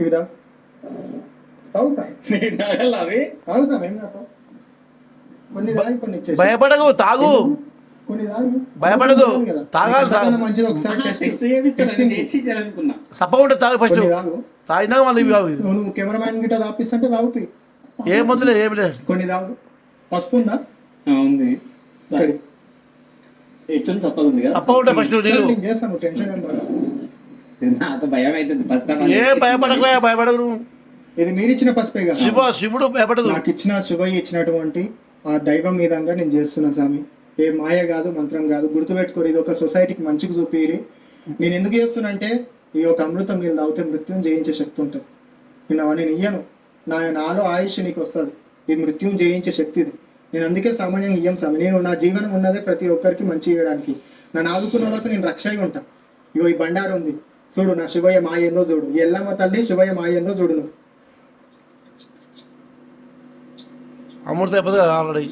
ఇవిదా తాగు సార్, నేను తాగాలా అవి? తాగు సార్, ఏం కాదు. కొన్ని తాగి కొన్ని ఇచ్చేసి. భయపడకు, తాగు. కొన్ని తాగి భయపడదు, తాగాలి. తాగు, మంచిది. ఒకసారి సప్ప ఉంటే తాగు. ఫస్ట్ తాగినా మళ్ళీ నువ్వు కెమెరామ్యాన్ గిట్ట తాపిస్తుంటే తాగుతాయి. ఏం వద్దులే, ఏమి లేదు. కొన్ని తాగు. పసుపు ఉందా? ఉంది. ఎట్లా సప్పగా ఉంది కదా? సప్ప ఉంటే ఫస్ట్ నీళ్ళు చేస్తాను. టెన్షన్ ఏం పడదు. నాకు భయం అవుతుంది ఫస్ట్. ఏ భయపడకు, భయపడకు. ఇది మీరు ఇచ్చిన పసుపే కదా. శివుడు భయపడదు. నాకు ఇచ్చిన శివయ్య ఇచ్చినటువంటి ఆ దైవం మీదంగా నేను చేస్తున్నా స్వామి. ఏ మాయ కాదు, మంత్రం కాదు. గుర్తుపెట్టుకోరు, ఇది ఒక సొసైటీకి మంచిగా చూపిరి. నేను ఎందుకు చేస్తున్నా అంటే ఈ ఒక అమృతం నీళ్ళు తాగితే మృత్యుం జయించే శక్తి ఉంటుంది. నేను ఇయ్యను. నాలో ఆయుష్ నీకు వస్తుంది. ఇది మృత్యుం జయించే శక్తి ఇది. నేను అందుకే సామాన్యంగా ఇయ్యం స్వామి. నేను నా జీవనం ఉన్నదే ప్రతి ఒక్కరికి మంచి చేయడానికి. నన్ను ఆదుకున్న వాళ్ళకు నేను రక్షగా ఉంటా. ఇగో ఈ బండారు ఉంది చూడు, నా శివయ్య మాయ ఏందో చూడు. ఈ ఎల్లమ్మ తల్లి శివయ్య మాయ ఏందో చూడు. నువ్వు అమృతం అయిపోతుంది కదా ఆల్రెడీ.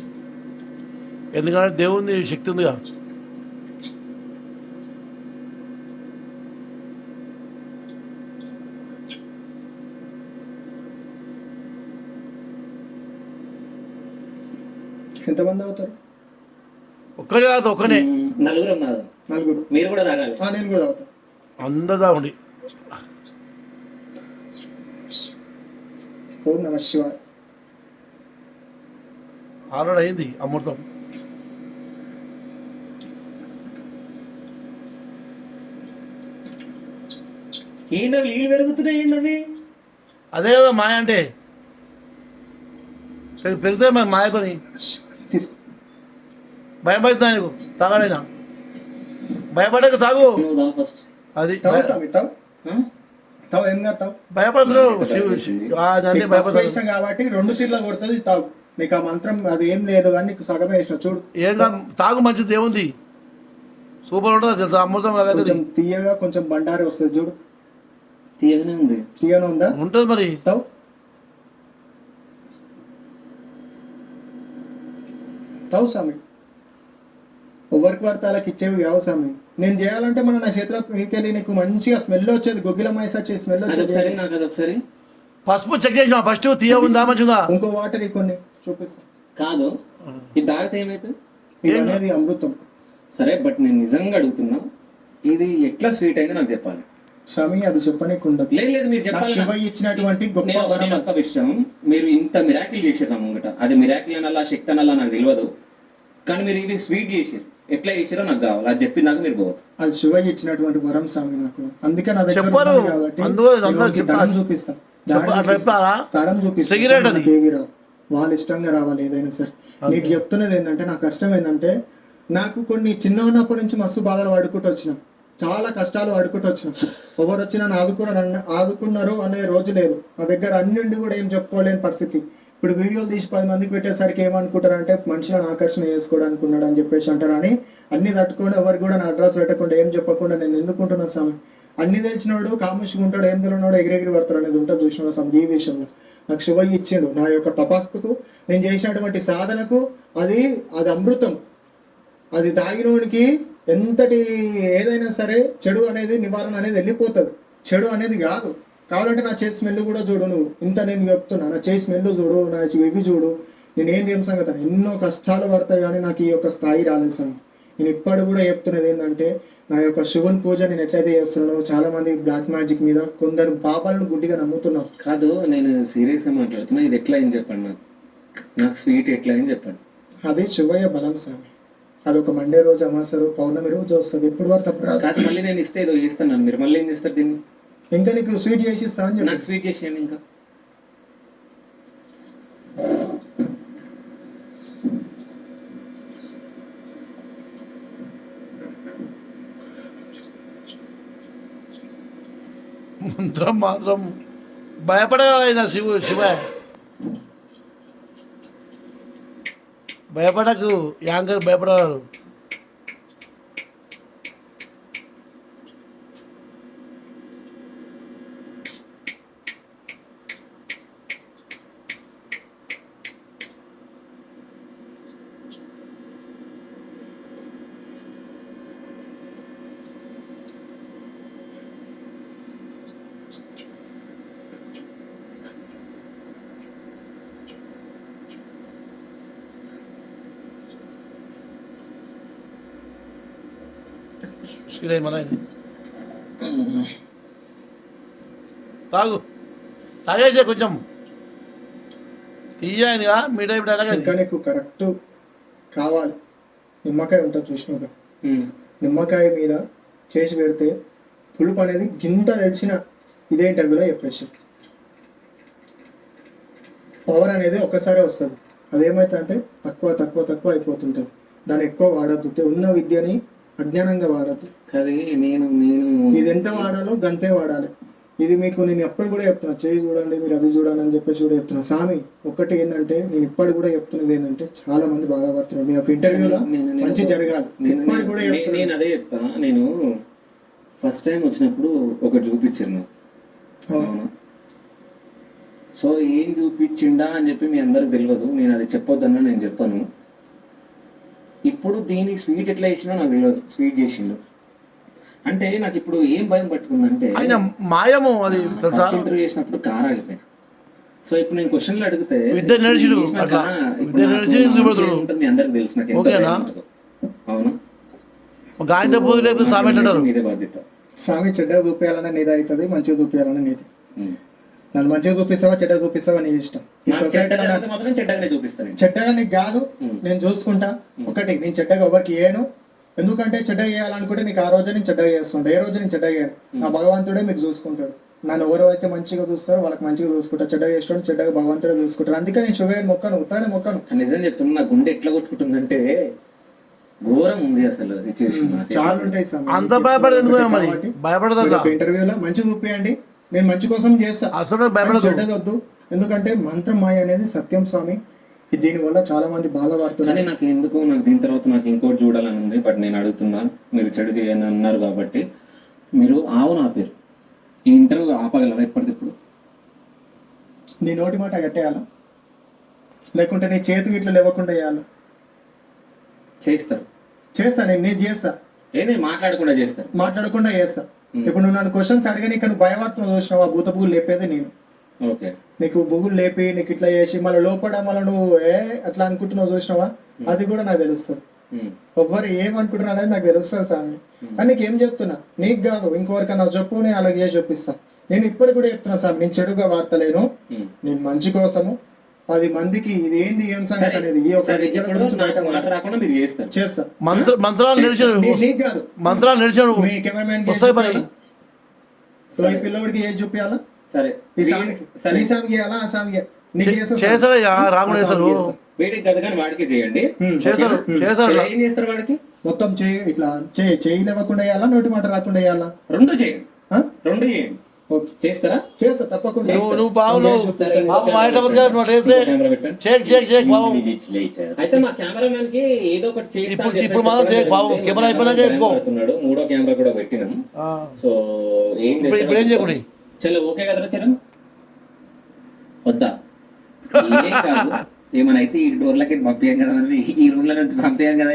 ఎందుకంటే దేవుని శక్తి ఉందిగా. ఎంతమంది అవుతారు? ఒక్కరే కాదు, ఒక్కనే. నలుగురు. మీరు కూడా తాగాలి. నేను కూడా తాగుతా. అందరు తాగండి. ఓం నమ శివాయ. ఆల్రెడీ అయింది అమృతం. ఏంటవి నీళ్ళు పెరుగుతున్నాయి? ఏంటవి? అదే కదా మాయ అంటే. పెరుగుతాయి మరి మాయతోని. భయం అవుతుంది నీకు తాగాడైనా. భయపడక తాగు. అది భయపడుతున్నావు ఇష్టం కాబట్టి 2 తీర్ల కొడుతుంది. తాగు. నీకు ఆ మంత్రం అది ఏం లేదు కానీ నీకు సగమే ఇష్టం. చూడు ఏం తాగు, మంచిది ఏముంది, సూపర్ ఉంటుంది తెలుసా. అమృతం కొంచెం తీయగా, కొంచెం బండారి వస్తుంది. చూడు తీయగానే ఉంది. తీయగా ఉందా? ఉంటుంది మరి. తాగు. తావు స్వామి. ఎవరికి పడితే వాళ్ళకి ఇచ్చేవి కావు స్వామి. నేను చేయాలంటే మన నా చేతిలో మీకెళ్ళి నీకు మంచిగా స్మెల్ వచ్చేది. గొగ్గిల మైసా వచ్చే స్మెల్ వచ్చేది. పసుపు చెక్ చేసిన ఫస్ట్, తీయ ఉందా మంచిగా. ఇంకో వాటర్ కొన్ని చూపిస్తా. కాదు, ఇది తాగితే ఏమైతుంది? ఇది అనేది అమృతం. సరే, బట్ నేను నిజంగా అడుగుతున్నా, ఇది ఎట్లా స్వీట్ అయిందో నాకు చెప్పాలి స్వామి. అది చెప్పనీకి ఉండదు. లేదు, మీరు చెప్పాలి. శివయ్య ఇచ్చినటువంటి గొప్ప వరం. ఒక్క విషయం, మీరు ఇంత మిరాకిల్ చేసారు నా ముంగట. అది మిరాకిల్ అనల్లా, శక్తి అనల్లా నాకు తెలియదు. కానీ మీరు ఇవి స్వీట్ చేసారు. ఎట్లా చేసారో నాకు కావాలి. అది చెప్పినాక మీరు పోవద్దు. అది శివయ్య ఇచ్చినటువంటి వరం స్వామి నాకు. అందుకే నా దగ్గర చూపిస్తా. స్థలం చూపిస్తా. దేవిరావు వాళ్ళు ఇష్టంగా రావాలి ఏదైనా సరే. నీకు చెప్తున్నది ఏంటంటే, నా కష్టం ఏంటంటే, నాకు కొన్ని చిన్న ఉన్నప్పటి నుంచి మస్తు బాధలు పడుకుంటూ వచ్చినాం. చాలా కష్టాలు పడుకుంటూ వచ్చినాం. ఎవరు వచ్చినా ఆదుకున్నారు అనే రోజు లేదు నా దగ్గర. అన్నింటి కూడా ఏం చెప్పుకోలేని పరిస్థితి. ఇప్పుడు వీడియోలు తీసి 10 మందికి పెట్టేసరికి ఏమనుకుంటారు అంటే, మనుషులను ఆకర్షణ చేసుకోవడానికి ఉన్నాడు అని చెప్పేసి అంటారు. అని అన్ని తట్టుకొని ఎవరికి కూడా నా అడ్రస్ పెట్టకుండా ఏం చెప్పకుండా నేను ఎందుకుంటున్నాను స్వామి. అన్ని తెలిసినోడు కాముష్గా ఉంటాడు, ఏం తెలియనాడు ఎగిరెగిరి పడతాడు అనేది ఉంటుంది చూసినాడు స్వామి. ఈ విషయంలో నాకు శివయ్య ఇచ్చిండు. నా యొక్క తపస్సుకు, నేను చేసినటువంటి సాధనకు అది అమృతం. అది తాగినోనికి ఎంతటి ఏదైనా సరే చెడు అనేది నివారణ అనేది వెళ్ళిపోతుంది. చెడు అనేది కాదు. కావాలంటే నా చేతి స్మెల్ కూడా చూడు. నువ్వు ఇంత నేను చెప్తున్నా, నా చేతి స్మెల్ చూడు, నా ఇవి చూడు. నేను ఏం సంగతి ఎన్నో కష్టాలు పడతాయి కానీ నాకు ఈ యొక్క స్థాయి రాలేదు స్వామి. నేను ఇప్పుడు కూడా చెప్తున్నది ఏంటంటే, నా యొక్క శివుని పూజ నేను ఎట్లయితే చేస్తున్నానో, చాలా మంది బ్లాక్ మ్యాజిక్ మీద కొందరు పాపాలను గుడ్డిగా నమ్ముతున్నావు. కాదు, నేను సీరియస్గా మాట్లాడుతున్నా. ఇది ఎట్లా అయింది చెప్పండి నాకు స్వీట్ ఎట్లా అయింది చెప్పండి. అదే శివయ్య బలం స్వామి. అదొక మండే రోజు, అమాసరు, పౌర్ణమి రోజు వస్తుంది. ఎప్పుడు వరకు కాదు, మళ్ళీ నేను ఇస్తే ఏదో చేస్తాను. మీరు మళ్ళీ ఏం చేస్తారు దీన్ని? ఇంకా నీకు స్వీట్ చేసి ఇస్తా అని చెప్పి. నాకు స్వీట్ చేసేయండి. ఇంకా మంత్రం మాత్రం భయపడగలైనా శివ భయపడకు. యాంకర్ భయపడగలరు. స్వీట్ అయింది మన తాగు తాగేసే కొంచెం తీయగా మీ టైప్ ఇంకా నీకు కరెక్ట్ కావాలి. నిమ్మకాయ ఉంటుంది చూసినాక, నిమ్మకాయ మీద చేసి పెడితే పులుపు అనేది గింత తెలిసిన ఇదే ఇంటర్వ్యూలో చెప్పేసి పవర్ అనేది ఒక్కసారి వస్తుంది. అదేమైతే అంటే తక్కువ తక్కువ తక్కువ అయిపోతుంటుంది. దాన్ని ఎక్కువ వాడద్దు. ఉన్న విద్యని అజ్ఞానంగా వాడద్దు. అది నేను ఇది ఎంత వాడాలో గంతే వాడాలి. ఇది మీకు నేను ఎప్పుడు కూడా చెప్తున్నా, చేయి చూడండి మీరు అది చూడండి అని చెప్పేసి కూడా చెప్తున్నా. స్వామి ఒకటి ఏంటంటే నేను ఇప్పటి కూడా చెప్తున్నది ఏంటంటే చాలా మంది బాధపడుతున్నారు. మీ యొక్క ఇంటర్వ్యూలో మంచి జరగాలి. ఇప్పటి కూడా నేను అదే చెప్తా. నేను ఫస్ట్ టైం వచ్చినప్పుడు ఒకటి చూపించాను. సో ఏం చూపించిండా అని చెప్పి మీ అందరికి తెలియదు. నేను అది చెప్పొద్దన్నా నేను చెప్పాను. ఇప్పుడు దీనికి స్వీట్ ఎట్లా చేసినా నాకు తెలియదు. స్వీట్ చేసిండు అంటే నాకు ఇప్పుడు ఏం భయం పట్టుకుందంటే ఆయన మాయము అది ఫస్ట్ ఇంటర్వ్యూ చేసినప్పుడు కార్ ఆగిపోయింది. సో ఇప్పుడు నేను క్వశ్చన్లు అడిగితే ఇద్దరు నడిచిడు అట్లా ఇద్దరు నడిచి చూపెడుతుడు మీ అందరికి తెలుసు నాకు ఎంత ఓకేనా? భయం ఉంటుందో. అవునా? గాయంతో పోదు లేకపోతే సామె అంటారు. మీదే బాధ్యత. స్వామి చెడ్డగా చూపించాలన్నా నీది అవుతుంది, మంచిగా చూపించాలన్నా నీది. నన్ను మంచిగా చూపిస్తావా చెడ్డగా చూపిస్తావా నీ ఇష్టం. ఈ సొసైటీలో మాత్రం చెడ్డగానే చూపిస్తాను. చెడ్డగా నీకు కాదు, నేను చూసుకుంటా. ఒకటి నేను చెడ్డగా ఎవరికి చేయను. ఎందుకంటే చెడ్డగా చేయాలనుకుంటే నీకు ఆ రోజు నేను చెడ్డగా చేస్తుంటా. ఏ రోజు నేను చెడ్డగా చేయను. నా భగవంతుడే మీకు చూసుకుంటాడు. నన్ను ఎవరైతే మంచిగా చూస్తారో వాళ్ళకి మంచిగా చూసుకుంటా. చెడ్డగా చేస్తాడు చెడ్డగా భగవంతుడే చూసుకుంటాడు. అందుకే నేను శుభ్రమైన మొక్కను ఉత్తానే మొక్కను. నిజం చెప్తున్నా, నా గుండె ఎట్లా కొట్టుకుంటుందంటే ఘోరం ఉంది అసలు సిచ్యువేషన్. చాలా ఉంటాయి స్వామి. అంత భయపడదు మరి భయపడదా ఇంటర్వ్యూలో మంచి చూపియండి. నేను మంచి కోసం చేస్తా, అసలు భయపడదు. చెడ్డగా వద్దు. ఎందుకంటే మంత్రం మాయ అనేది సత్యం స్వామి. దీనివల్ల చాలా మంది బాధపడుతున్నారు. కానీ నాకు ఎందుకు నాకు దీని తర్వాత నాకు ఇంకోటి చూడాలని ఉంది. బట్ నేను అడుగుతున్నా, మీరు చెడు చేయని అన్నారు కాబట్టి మీరు ఆవును ఆపారు. ఈ ఇంటర్వ్యూ ఆపగలరా ఎప్పటికిప్పుడు? నీ నోటి మాట కట్టేయాలా లేకుంటే నీ చేతికి ఇట్లా లేవకుండా వేయాలా? చేస్తారు. చేస్తా నేను చేస్తా. ఏది మాట్లాడకుండా చేస్తారు? మాట్లాడకుండా చేస్తా. ఇప్పుడు నువ్వు నన్ను క్వశ్చన్స్ అడిగి నువ్వు భయపడుతున్నావు చూసినావా? భూత బుగులు లేపేది నేను. ఓకే, నీకు బుగులు లేపి నీకు ఇట్లా చేసి మళ్ళీ లోపల మళ్ళీ నువ్వు అట్లా అనుకుంటున్నావు చూసినావా? అది కూడా నాకు తెలుస్తుంది. ఎవ్వరు ఏమనుకుంటున్నా అనేది నాకు తెలుస్తుంది స్వామి. కానీ నీకు ఏం చెప్తున్నా, నీకు కాదు ఇంకొకరికన్నా చెప్పు, నేను అలాగే చేసి చూపిస్తా. నేను ఇప్పటికి కూడా చెప్తున్నా స్వామి, నేను చెడుగా వాడతలేను. నేను మంచి కోసము 10 మందికి ఇది ఏంది ఏం సంగతి అనేది ఈ యొక్క విద్యల గురించి బయట రాకుండా మీరు చేస్తారు. చేస్తా. మంత్రాలు నడిచాడు నీకు కాదు, మంత్రాలు నడిచాడు మీ కెమెరామెన్ వస్తాయి మరి. సో ఈ పిల్లడికి ఏది చూపించాలా? సరే ఈ సామికి ఈ సామికి ఇవ్వాలా? ఆ సామికి చేస్తారయ్యా, రాముడు చేస్తారు. వీడికి కదా కానీ వాడికి చేయండి. చేస్తారు చేస్తారు. ఏం చేస్తారు వాడికి? మొత్తం చేయి ఇట్లా చేయి లేవకుండా వేయాలా, నోటి మాట రాకుండా వేయాలా? రెండు చేయండి. రెండు చేయండి. చేస్తారా? చేస్తా తప్పకుండా. నువ్వు బాబు అయితే మా కెమెరామెన్ కి ఏదో ఒకటి చేస్తాను. ఇప్పుడు మాత్రం బాబు కెమెరా అయిపోయినాక చేసుకోబడుతున్నాడు. 3వ కెమెరా కూడా పెట్టినాం. సో ఏం చేయకూడదు. చలో ఓకే కదరా చరణ్? వద్దా? ఏం కాదు. ఏమైనా అయితే ఈ డోర్లకి పంపించాం కదా, ఈ రూమ్ లో నుంచి పంపించాం కదా.